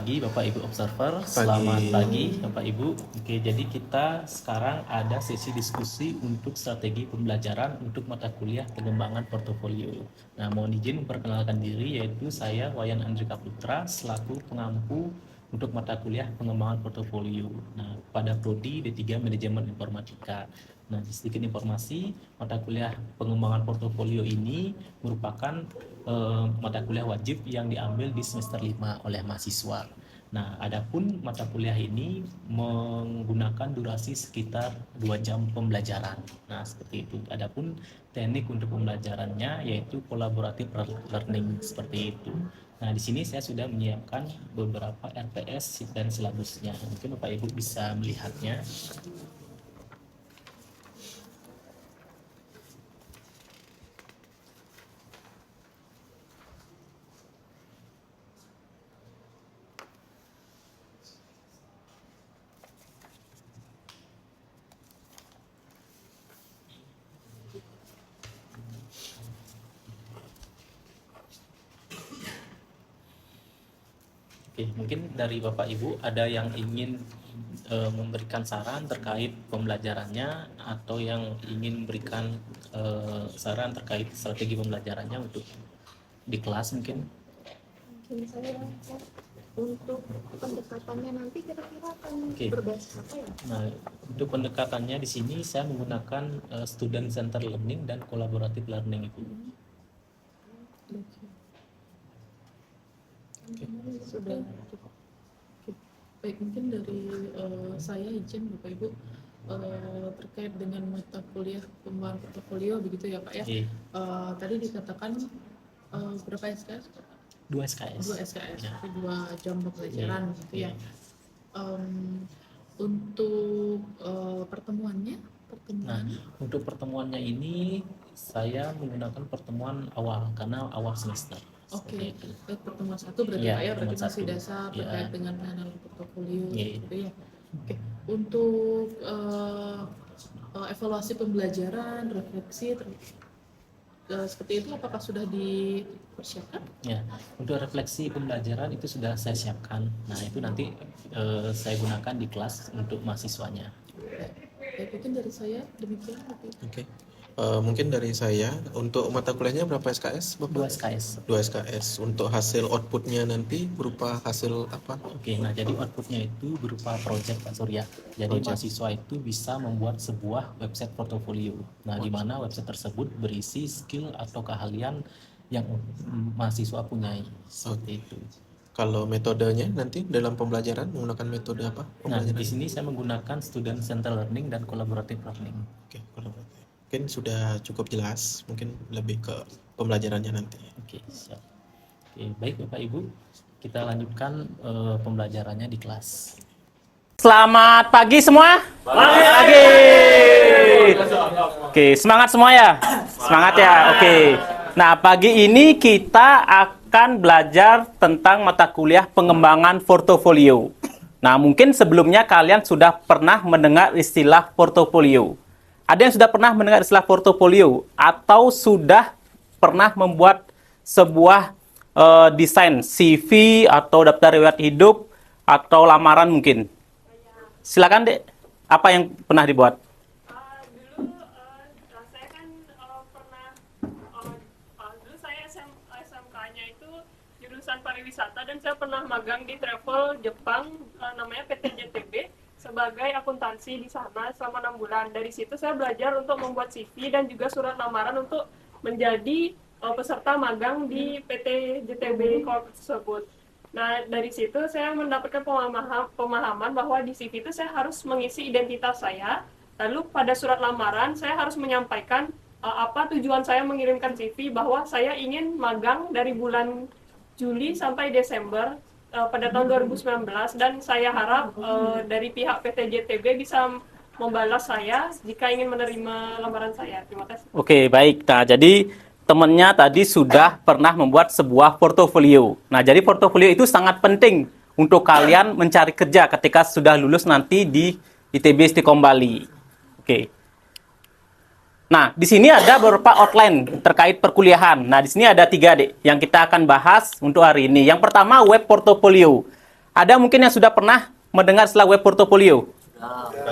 Pagi Bapak Ibu Observer, selamat pagi Bapak Ibu. Oke, jadi kita sekarang ada sesi diskusi untuk strategi pembelajaran untuk mata kuliah pengembangan portofolio. Nah, mohon izin memperkenalkan diri, yaitu saya Wayan Andrika Putra selaku pengampu untuk mata kuliah pengembangan portofolio. Nah, pada prodi D3 Manajemen Informatika. Nah, sedikit informasi, mata kuliah pengembangan portofolio ini merupakan mata kuliah wajib yang diambil di semester 5 oleh mahasiswa. Nah, adapun mata kuliah ini menggunakan durasi sekitar 2 jam pembelajaran. Nah, seperti itu. Adapun teknik untuk pembelajarannya yaitu collaborative learning seperti itu. Nah, di sini saya sudah menyiapkan beberapa RPS dan silabusnya. Mungkin Bapak Ibu bisa melihatnya. Oke, mungkin dari Bapak Ibu ada yang ingin memberikan saran terkait pembelajarannya atau yang ingin memberikan saran terkait strategi pembelajarannya untuk di kelas mungkin. Mungkin saya untuk pendekatannya nanti kira-kira akan berbasis apa ya? Nah, untuk pendekatannya di sini saya menggunakan student center learning dan collaborative learning itu. Sudah cukup. Baik, mungkin dari saya izin Bapak Ibu terkait dengan mata kuliah pengembangan portofolio begitu ya Pak ya. Tadi dikatakan berapa SKS? 2 SKS. 2 SKS, ya. 2 jam pembelajaran gitu ya. Untuk pertemuannya? Nah, untuk pertemuannya ini saya menggunakan pertemuan awal karena awal semester. Oke, pertemuan 1 berarti ya, Pak ya, berarti masih dasar terkait dengan pengenalan portofolio gitu ya. Oke, untuk evaluasi pembelajaran, refleksi seperti itu apakah sudah dipersiapkan? Ya, untuk refleksi pembelajaran itu sudah saya siapkan. Nah, itu nanti saya gunakan di kelas untuk mahasiswanya. Mungkin dari saya demikian. Oke. Mungkin dari saya untuk mata kuliahnya berapa SKS, Bapak? 2 SKS. 2 SKS. Untuk hasil outputnya nanti berupa hasil apa? Oke, nah jadi outputnya itu berupa project Pak Surya. Jadi mahasiswa itu bisa membuat sebuah website portofolio. Nah, di mana website tersebut berisi skill atau keahlian yang mahasiswa punyai. Seperti itu. Kalau metodenya nanti dalam pembelajaran menggunakan metode apa? Nah, di sini saya menggunakan student center learning dan collaborative learning. Oke, collaborative. Mungkin sudah cukup jelas, mungkin lebih ke pembelajarannya nanti. Oke, siap. Oke, baik Bapak Ibu, kita lanjutkan pembelajarannya di kelas. Selamat pagi semua. Pagi. Oke, semangat semua ya. Semangat ya. Oke. Nah, pagi ini kita akan belajar tentang mata kuliah pengembangan portofolio. Nah, mungkin sebelumnya kalian sudah pernah mendengar istilah portofolio. Ada yang sudah pernah mendengar istilah portofolio atau sudah pernah membuat sebuah desain CV atau daftar riwayat hidup atau lamaran mungkin? Silakan Dek, apa yang pernah dibuat? Saya kan pernah dulu saya SMK-nya itu jurusan pariwisata dan saya pernah magang di travel Jepang namanya PT JTB sebagai akuntansi di sana selama 6 bulan. Dari situ saya belajar untuk membuat CV dan juga surat lamaran untuk menjadi peserta magang di PT JTB Corp tersebut. Nah, dari situ saya mendapatkan pemahaman bahwa di CV itu saya harus mengisi identitas saya. Lalu pada surat lamaran saya harus menyampaikan apa tujuan saya mengirimkan CV, bahwa saya ingin magang dari bulan Juli sampai Desember pada tahun 2019, dan saya harap dari pihak PT JTB bisa membalas saya jika ingin menerima lamaran saya. Terima kasih. Oke, baik. Nah, jadi temannya tadi sudah pernah membuat sebuah portofolio. Nah, jadi portofolio itu sangat penting untuk kalian mencari kerja ketika sudah lulus nanti di ITB Istiqom Bali. Oke. Nah, di sini ada beberapa outline terkait perkuliahan. Nah, di sini ada 3 Dek yang kita akan bahas untuk hari ini. Yang pertama, web portofolio. Ada mungkin yang sudah pernah mendengar istilah web portfolio?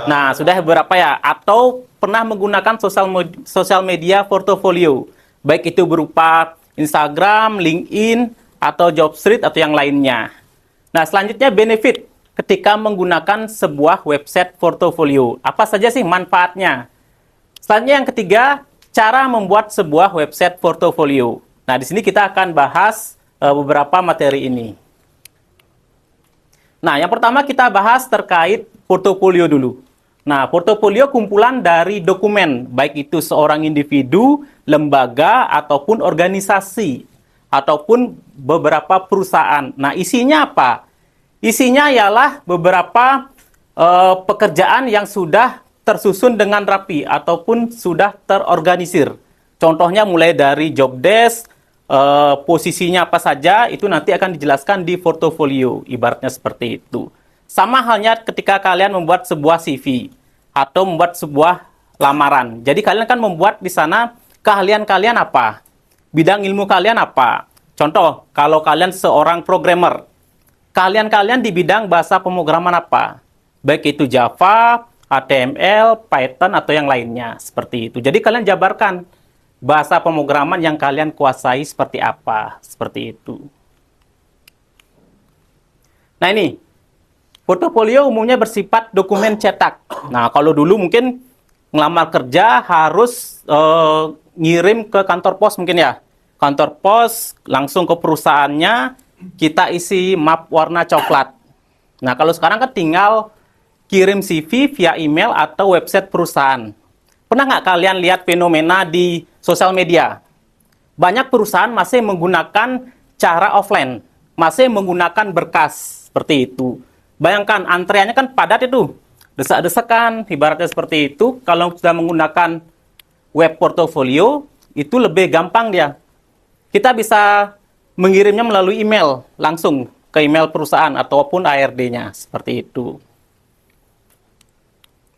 Nah, sudah beberapa ya. Atau pernah menggunakan sosial media portfolio. Baik itu berupa Instagram, LinkedIn, atau Jobstreet, atau yang lainnya. Nah, selanjutnya benefit ketika menggunakan sebuah website portfolio. Apa saja sih manfaatnya? Selanjutnya yang ketiga, cara membuat sebuah website portfolio. Nah, di sini kita akan bahas beberapa materi ini. Nah, yang pertama kita bahas terkait portofolio dulu. Nah, portofolio kumpulan dari dokumen, baik itu seorang individu, lembaga, ataupun organisasi, ataupun beberapa perusahaan. Nah, isinya apa? Isinya ialah beberapa pekerjaan yang sudah tersusun dengan rapi, ataupun sudah terorganisir. Contohnya mulai dari job desk, posisinya apa saja, itu nanti akan dijelaskan di portofolio, ibaratnya seperti itu. Sama halnya ketika kalian membuat sebuah CV atau membuat sebuah lamaran. Jadi kalian kan membuat di sana keahlian kalian apa, bidang ilmu kalian apa. Contoh, kalau kalian seorang programmer, kalian di bidang bahasa pemrograman apa, baik itu Java, HTML, Python, atau yang lainnya, seperti itu. Jadi kalian jabarkan bahasa pemrograman yang kalian kuasai seperti apa, seperti itu. Nah ini, portofolio umumnya bersifat dokumen cetak. Nah kalau dulu mungkin ngelamar kerja harus ngirim ke kantor pos mungkin ya. Kantor pos langsung ke perusahaannya, kita isi map warna coklat. Nah kalau sekarang kan tinggal kirim CV via email atau website perusahaan. Pernah nggak kalian lihat fenomena di sosial media? Banyak perusahaan masih menggunakan cara offline, masih menggunakan berkas, seperti itu. Bayangkan, antreannya kan padat itu, desak-desakan, ibaratnya seperti itu. Kalau sudah menggunakan web portfolio, itu lebih gampang dia. Kita bisa mengirimnya melalui email, langsung ke email perusahaan ataupun ARD-nya, seperti itu.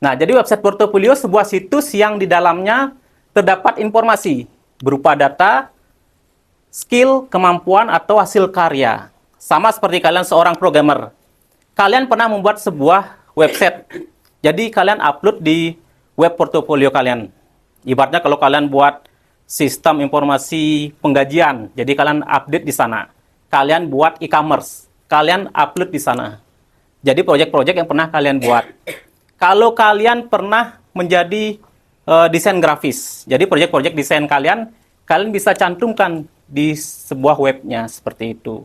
Nah, jadi website portfolio sebuah situs yang di dalamnya terdapat informasi berupa data, skill, kemampuan, atau hasil karya. Sama seperti kalian seorang programmer. Kalian pernah membuat sebuah website. Jadi kalian upload di web portfolio kalian. Ibaratnya kalau kalian buat sistem informasi penggajian, jadi kalian update di sana. Kalian buat e-commerce, kalian upload di sana. Jadi proyek-proyek yang pernah kalian buat. Kalau kalian pernah menjadi desain grafis, jadi proyek-proyek desain kalian bisa cantumkan di sebuah webnya seperti itu.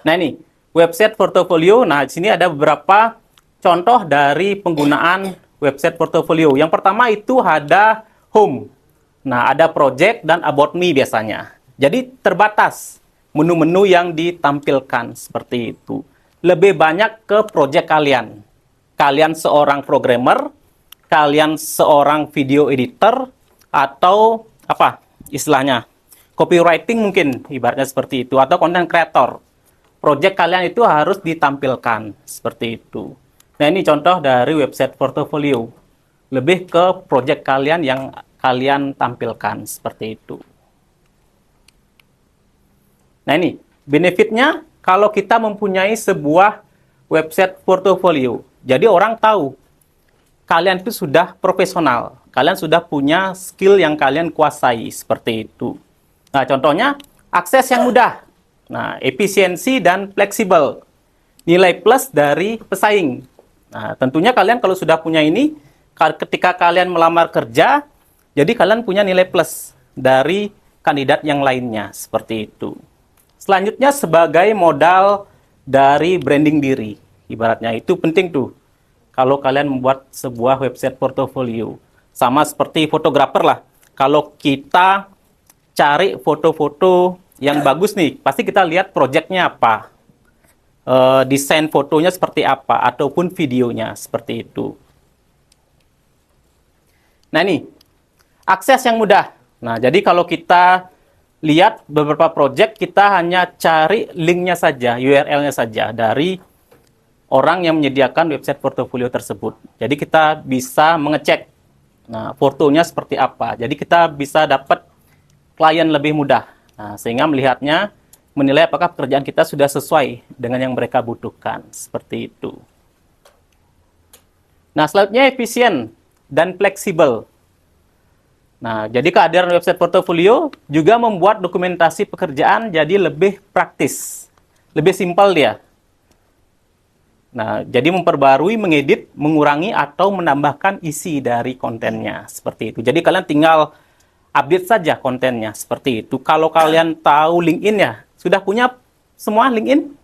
Nah ini, website portfolio. Nah di sini ada beberapa contoh dari penggunaan website portfolio. Yang pertama itu ada home. Nah ada project dan about me biasanya. Jadi terbatas menu-menu yang ditampilkan seperti itu. Lebih banyak ke project kalian. Kalian seorang programmer, kalian seorang video editor, atau apa istilahnya, copywriting mungkin, ibaratnya seperti itu, atau content creator. Project kalian itu harus ditampilkan, seperti itu. Nah ini contoh dari website portfolio. Lebih ke project kalian yang kalian tampilkan, seperti itu. Nah ini, benefitnya, kalau kita mempunyai sebuah website portfolio, jadi orang tahu kalian itu sudah profesional, kalian sudah punya skill yang kalian kuasai, seperti itu. Nah, contohnya akses yang mudah, nah efisiensi dan fleksibel, nilai plus dari pesaing. Nah, tentunya kalian kalau sudah punya ini, ketika kalian melamar kerja, jadi kalian punya nilai plus dari kandidat yang lainnya, seperti itu. Selanjutnya sebagai modal dari branding diri. Ibaratnya itu penting tuh. Kalau kalian membuat sebuah website portfolio. Sama seperti fotografer lah. Kalau kita cari foto-foto yang bagus nih, pasti kita lihat projectnya apa. Desain fotonya seperti apa, ataupun videonya seperti itu. Nah ini, akses yang mudah. Nah jadi kalau kita lihat beberapa project, kita hanya cari linknya saja, URL-nya saja dari orang yang menyediakan website portfolio tersebut. Jadi kita bisa mengecek, nah fotonya seperti apa. Jadi kita bisa dapat klien lebih mudah. Nah, sehingga melihatnya menilai apakah pekerjaan kita sudah sesuai dengan yang mereka butuhkan. Seperti itu. Nah, selanjutnya efisien dan fleksibel. Nah, jadi kehadiran website portofolio juga membuat dokumentasi pekerjaan jadi lebih praktis, lebih simpel dia. Nah, jadi memperbarui, mengedit, mengurangi, atau menambahkan isi dari kontennya. Seperti itu. Jadi kalian tinggal update saja kontennya. Seperti itu. Kalau kalian tahu LinkedIn ya, sudah punya semua LinkedIn?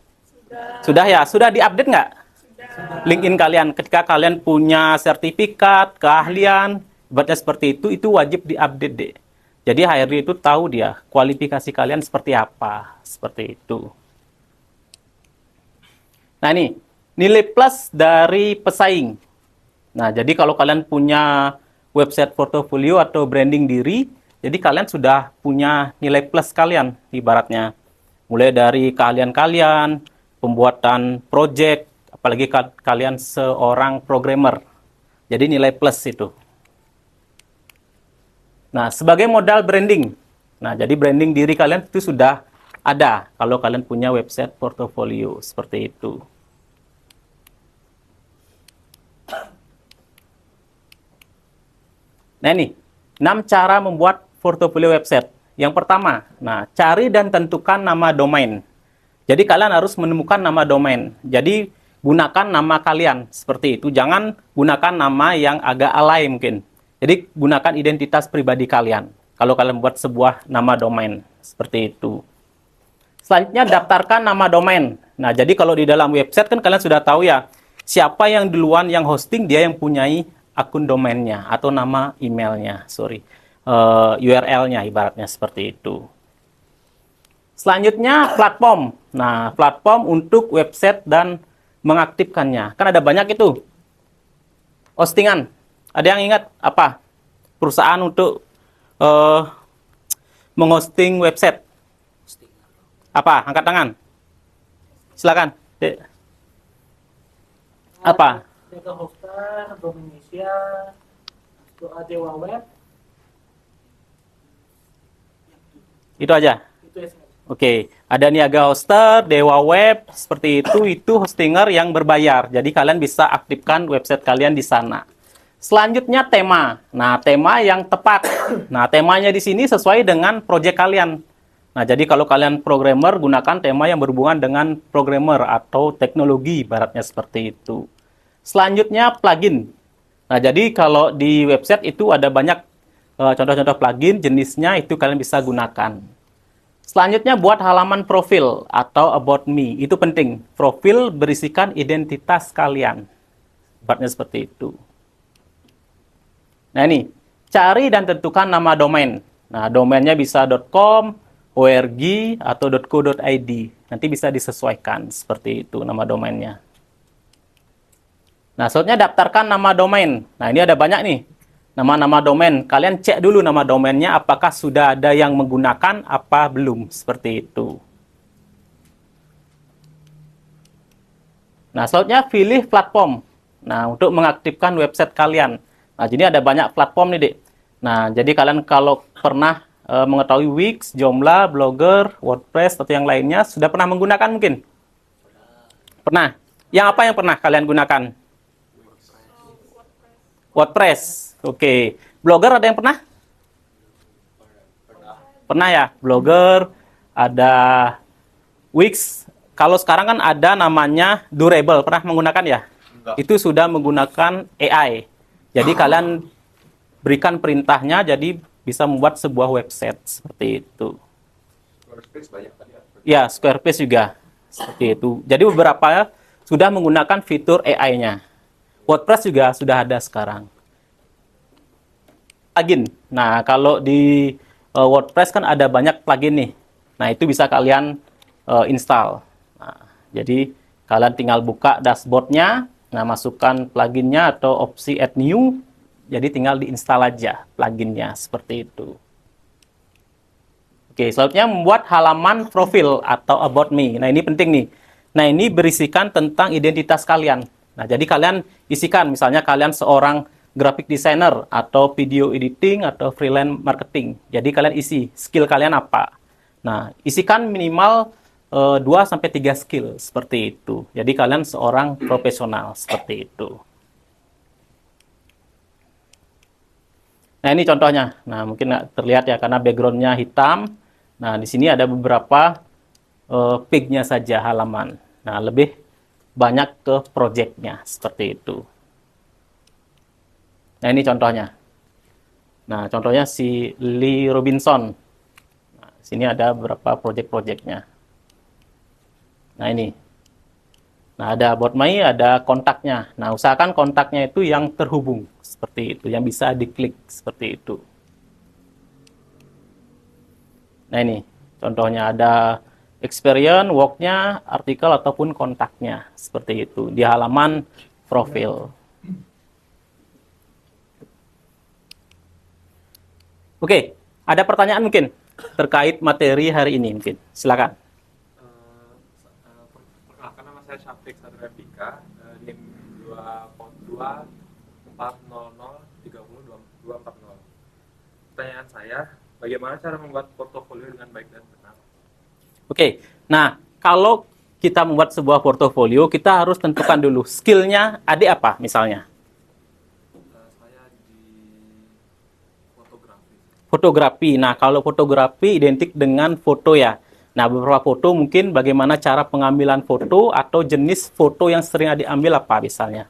Sudah ya? Sudah diupdate nggak? LinkedIn kalian. Ketika kalian punya sertifikat, keahlian, ibaratnya seperti itu wajib diupdate deh. Jadi HRD itu tahu dia, kualifikasi kalian seperti apa. Seperti itu. Nah ini, nilai plus dari pesaing. Nah, jadi kalau kalian punya website portofolio atau branding diri, jadi kalian sudah punya nilai plus kalian, ibaratnya. Mulai dari keahlian kalian, pembuatan project, apalagi kalian seorang programmer. Jadi nilai plus itu. Nah, sebagai modal branding. Nah, jadi branding diri kalian itu sudah ada kalau kalian punya website portofolio, seperti itu. Nah ini, 6 cara membuat portofolio website. Yang pertama, nah cari dan tentukan nama domain. Jadi kalian harus menemukan nama domain. Jadi gunakan nama kalian, seperti itu. Jangan gunakan nama yang agak alay mungkin. Jadi gunakan identitas pribadi kalian. Kalau kalian buat sebuah nama domain, seperti itu. Selanjutnya, daftarkan nama domain. Nah, jadi kalau di dalam website kan kalian sudah tahu ya, siapa yang duluan yang hosting, dia yang punyai akun domainnya atau nama emailnya, URL-nya ibaratnya seperti itu. Selanjutnya platform. Nah, platform untuk website dan mengaktifkannya. Kan ada banyak itu. Hostingan. Ada yang ingat apa? Perusahaan untuk menghosting website. Apa? Angkat tangan. Silakan. Dek. Apa? Mega Hostar, Indonesia, Doa Dewa Web, Itu aja. itu ya. Oke, ada Niaga Hoster, Dewa Web, seperti itu hostinger yang berbayar. Jadi kalian bisa aktifkan website kalian di sana. Selanjutnya tema. Nah, tema yang tepat. Nah, temanya di sini sesuai dengan project kalian. Nah, jadi kalau kalian programmer, gunakan tema yang berhubungan dengan programmer atau teknologi, ibaratnya seperti itu. Selanjutnya plugin. Nah, jadi kalau di website itu ada banyak contoh-contoh plugin, jenisnya itu kalian bisa gunakan. Selanjutnya buat halaman profil atau about me. Itu penting. Profil berisikan identitas kalian. Ibaratnya seperti itu. Nah ini, cari dan tentukan nama domain. Nah, domainnya bisa .com, org, atau .co.id. Nanti bisa disesuaikan seperti itu nama domainnya. Nah, selanjutnya daftarkan nama domain. Nah, ini ada banyak nih. Nama-nama domain. Kalian cek dulu nama domainnya apakah sudah ada yang menggunakan apa belum. Seperti itu. Nah, selanjutnya pilih platform. Nah, untuk mengaktifkan website kalian. Nah, jadi ada banyak platform nih, Dek. Nah, jadi kalian kalau pernah mengetahui Wix, Joomla, Blogger, WordPress, atau yang lainnya, sudah pernah menggunakan mungkin? Pernah. Yang apa yang pernah kalian gunakan? WordPress. Oke. Blogger ada yang pernah? Pernah ya? Blogger, ada Wix. Kalau sekarang kan ada namanya Durable. Pernah menggunakan ya? Enggak. Itu sudah menggunakan AI. Jadi kalian berikan perintahnya, jadi bisa membuat sebuah website seperti itu. Squarespace banyak kan ya? Ya, Squarespace juga seperti itu. Jadi beberapa sudah menggunakan fitur AI-nya. WordPress juga sudah ada sekarang. Plugin. Nah, kalau di WordPress kan ada banyak plugin nih. Nah, itu bisa kalian install. Nah, jadi kalian tinggal buka dashboard-nya, nah masukkan pluginnya atau opsi add new, jadi tinggal diinstal aja pluginnya seperti itu. Oke, selanjutnya membuat halaman profil atau about me. Nah, ini penting nih. Nah, ini berisikan tentang identitas kalian. Nah, jadi kalian isikan, misalnya kalian seorang graphic designer atau video editing atau freelance marketing. Jadi kalian isi skill kalian apa. Nah, isikan minimal 2-3 skill seperti itu. Jadi kalian seorang profesional seperti itu. Nah, ini contohnya. Nah, mungkin nggak terlihat ya karena backgroundnya hitam. Nah, di sini ada beberapa page-nya saja halaman. Nah, lebih banyak ke project-nya seperti itu. Nah, ini contohnya. Nah, contohnya si Lee Robinson. Nah, sini ada beberapa project-projectnya. Nah, ini. Nah, ada about my, ada kontaknya. Nah, usahakan kontaknya itu yang terhubung. Seperti itu, yang bisa diklik. Seperti itu. Nah, ini. Contohnya ada experience, work-nya, artikel, ataupun kontaknya. Seperti itu. Di halaman profil. Oke, ada pertanyaan mungkin terkait materi hari ini mungkin. Silakan. Perkenalkan, nama saya Syafiq Satria Pika, NIM 24030302240. Pertanyaan saya, bagaimana cara membuat portofolio dengan baik dan benar? Oke, nah kalau kita membuat sebuah portofolio, kita harus tentukan dulu skillnya adik apa misalnya. Saya di fotografi. Fotografi. Nah, kalau fotografi identik dengan foto ya. Nah, beberapa foto mungkin bagaimana cara pengambilan foto atau jenis foto yang sering adik ambil apa misalnya.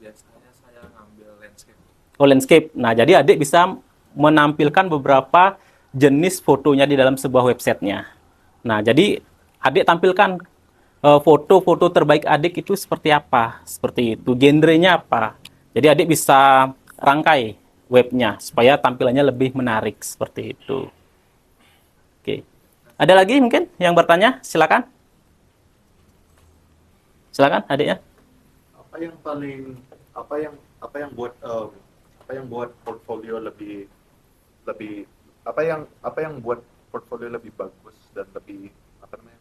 Biasanya saya ngambil landscape. Oh, landscape. Nah, jadi adik bisa menampilkan beberapa jenis fotonya di dalam sebuah websitenya. Nah, jadi adik tampilkan foto-foto terbaik adik itu seperti apa, seperti itu, genrenya apa. Jadi adik bisa rangkai webnya supaya tampilannya lebih menarik seperti itu. Oke, ada lagi mungkin yang bertanya? Silakan. Silakan adiknya. Apa yang buat portfolio lebih buat portfolio lebih bagus dan lebih apa namanya?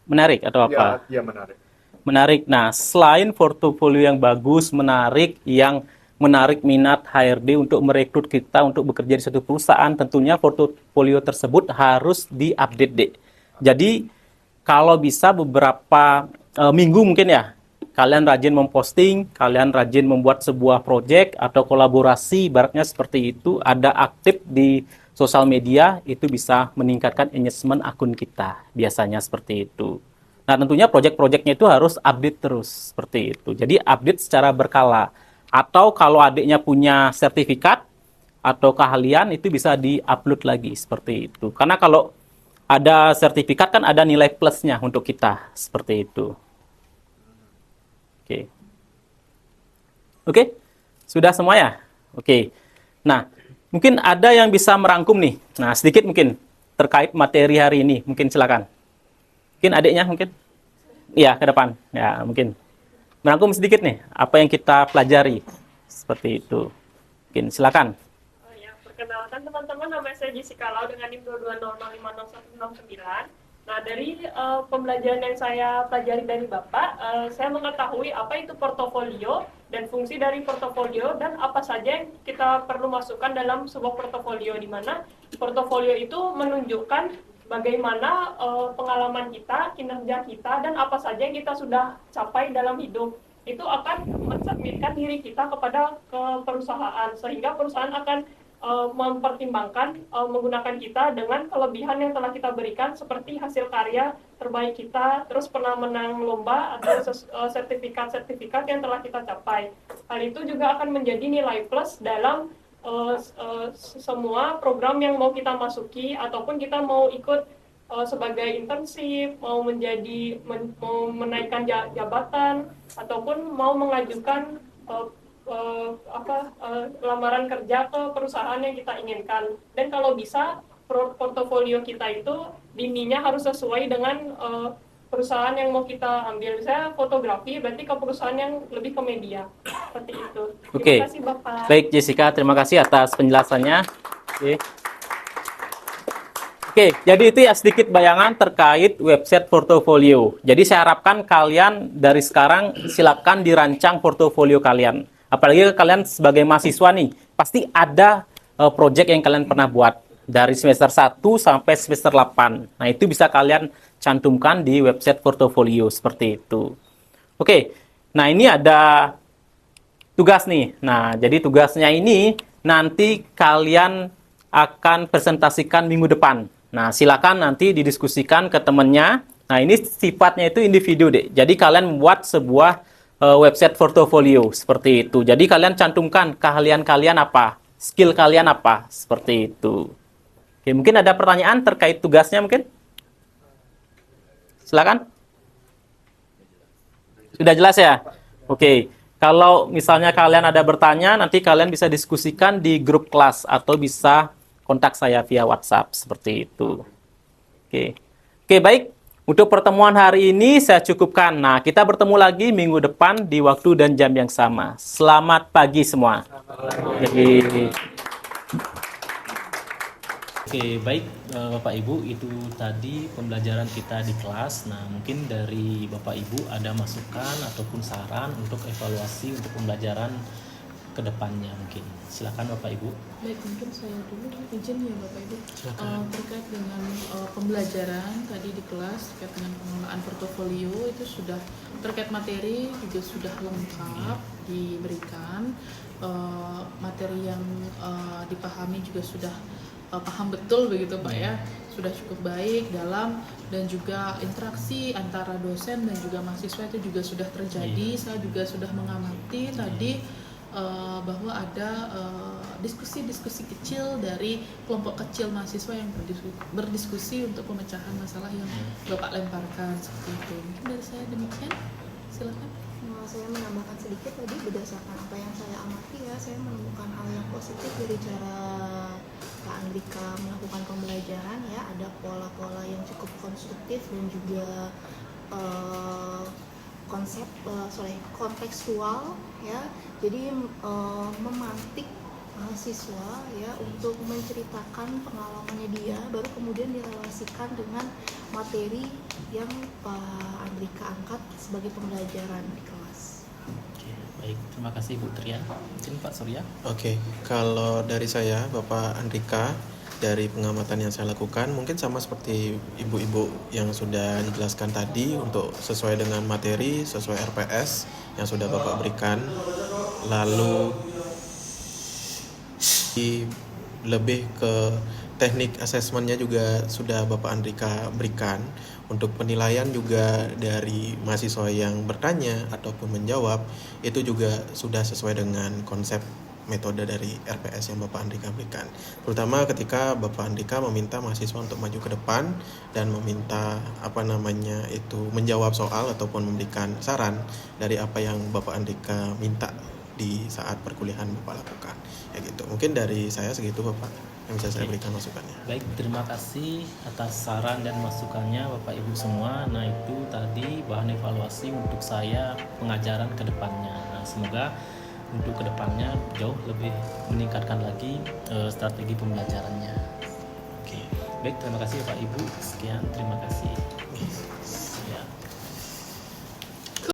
Menarik atau apa? Ya menarik. Menarik. Nah, selain portofolio yang bagus, menarik, yang menarik minat HRD untuk merekrut kita untuk bekerja di suatu perusahaan, tentunya portofolio tersebut harus diupdate, Dek. Jadi, kalau bisa beberapa minggu mungkin ya, kalian rajin memposting, kalian rajin membuat sebuah project atau kolaborasi, ibaratnya seperti itu, ada aktif di sosial media, itu bisa meningkatkan engagement akun kita, biasanya seperti itu. Nah, tentunya project-projectnya itu harus update terus, seperti itu. Jadi, update secara berkala. Atau kalau adiknya punya sertifikat atau keahlian, itu bisa di-upload lagi, seperti itu. Karena kalau ada sertifikat kan ada nilai plusnya untuk kita, seperti itu. Oke. Oke? Sudah semua ya? Oke. Nah, mungkin ada yang bisa merangkum nih. Nah, sedikit mungkin terkait materi hari ini. Mungkin silakan. Mungkin adiknya mungkin? Iya, ke depan. Ya, mungkin. Merangkum sedikit nih, apa yang kita pelajari. Seperti itu. Mungkin, silakan. Ya, perkenalkan teman-teman, nama saya Jessica Lau dengan NIM 220506169. Nah, dari pembelajaran yang saya pelajari dari Bapak, saya mengetahui apa itu portofolio dan fungsi dari portofolio dan apa saja yang kita perlu masukkan dalam sebuah portofolio, di mana portofolio itu menunjukkan bagaimana pengalaman kita, kinerja kita, dan apa saja yang kita sudah capai dalam hidup. Itu akan mensubmitkan diri kita kepada perusahaan, sehingga perusahaan akan mempertimbangkan menggunakan kita dengan kelebihan yang telah kita berikan, seperti hasil karya terbaik kita, terus pernah menang lomba atau sertifikat-sertifikat yang telah kita capai. Hal itu juga akan menjadi nilai plus dalam semua program yang mau kita masuki, ataupun kita mau ikut sebagai internship, mau menaikkan jabatan, ataupun mau mengajukan lamaran kerja ke perusahaan yang kita inginkan. Dan kalau bisa portofolio kita itu dininya harus sesuai dengan perusahaan yang mau kita ambil. Misalnya fotografi, berarti ke perusahaan yang lebih ke media. Seperti itu. Terima kasih Bapak. Baik Jessica, terima kasih atas penjelasannya. Oke, jadi itu ya sedikit bayangan terkait website portofolio. Jadi saya harapkan kalian dari sekarang silakan dirancang portofolio kalian. Apalagi kalian sebagai mahasiswa nih, pasti ada project yang kalian pernah buat. dari semester 1 sampai semester 8. Nah, itu bisa kalian cantumkan di website portofolio seperti itu. Oke, nah ini ada tugas nih. Nah, jadi tugasnya ini nanti kalian akan presentasikan minggu depan. Nah, silakan nanti didiskusikan ke temennya. Nah, ini sifatnya itu individu deh. Jadi kalian membuat sebuah website portofolio seperti itu. Jadi kalian cantumkan keahlian kalian apa, skill kalian apa, seperti itu. Oke, mungkin ada pertanyaan terkait tugasnya mungkin? Silakan. Sudah jelas ya? Oke. Kalau misalnya kalian ada bertanya, nanti kalian bisa diskusikan di grup kelas atau bisa kontak saya via WhatsApp seperti itu. Oke. Oke, baik. Untuk pertemuan hari ini saya cukupkan. Nah, kita bertemu lagi minggu depan di waktu dan jam yang sama. Selamat pagi semua. Oke, baik Bapak Ibu, itu tadi pembelajaran kita di kelas. Nah, mungkin dari Bapak Ibu ada masukan ataupun saran untuk evaluasi untuk pembelajaran ke depannya mungkin. Silakan Bapak Ibu. Baik, mungkin saya dulu izin ya Bapak Ibu. Terkait dengan pembelajaran tadi di kelas terkait dengan pengelolaan portofolio itu sudah terkait materi juga sudah lengkap diberikan. Materi yang dipahami juga sudah paham betul begitu Pak ya, sudah cukup baik dalam, dan juga interaksi antara dosen dan juga mahasiswa itu juga sudah terjadi. Saya juga sudah mengamati tadi bahwa ada diskusi-diskusi kecil dari kelompok kecil mahasiswa yang berdiskusi untuk pemecahan masalah yang Bapak lemparkan seperti itu. Mungkin dari saya demikian, silakan. Saya menambahkan sedikit tadi berdasarkan apa yang saya amati ya, saya menemukan hal yang positif dari cara Kak Andrika melakukan pembelajaran ya, ada pola-pola yang cukup konstruktif dan juga kontekstual ya, jadi memantik mahasiswa ya untuk menceritakan pengalamannya dia, baru kemudian direlasikan dengan materi yang Pak Andrika angkat sebagai pembelajaran di kelas. Oke, baik, terima kasih Bu Trian. Mungkin Pak Surya. Oke, kalau dari saya, Bapak Andrika, dari pengamatan yang saya lakukan, mungkin sama seperti ibu-ibu yang sudah dijelaskan tadi, untuk sesuai dengan materi, sesuai RPS yang sudah Bapak berikan. Lalu lebih ke teknik asesmennya juga sudah Bapak Andrika berikan. Untuk penilaian juga dari mahasiswa yang bertanya ataupun menjawab, itu juga sudah sesuai dengan konsep metode dari RPS yang Bapak Andrika berikan. Terutama ketika Bapak Andrika meminta mahasiswa untuk maju ke depan dan meminta itu menjawab soal ataupun memberikan saran dari apa yang Bapak Andrika minta di saat perkuliahan Bapak lakukan. Ya gitu. Mungkin dari saya segitu Bapak yang bisa saya berikan masukannya. Baik, terima kasih atas saran dan masukannya Bapak Ibu semua. Nah, itu tadi bahan evaluasi untuk saya pengajaran ke depannya. Nah, semoga untuk ke depannya jauh lebih meningkatkan lagi strategi pembelajarannya. Oke. Baik, terima kasih Bapak Ibu. Sekian, terima kasih.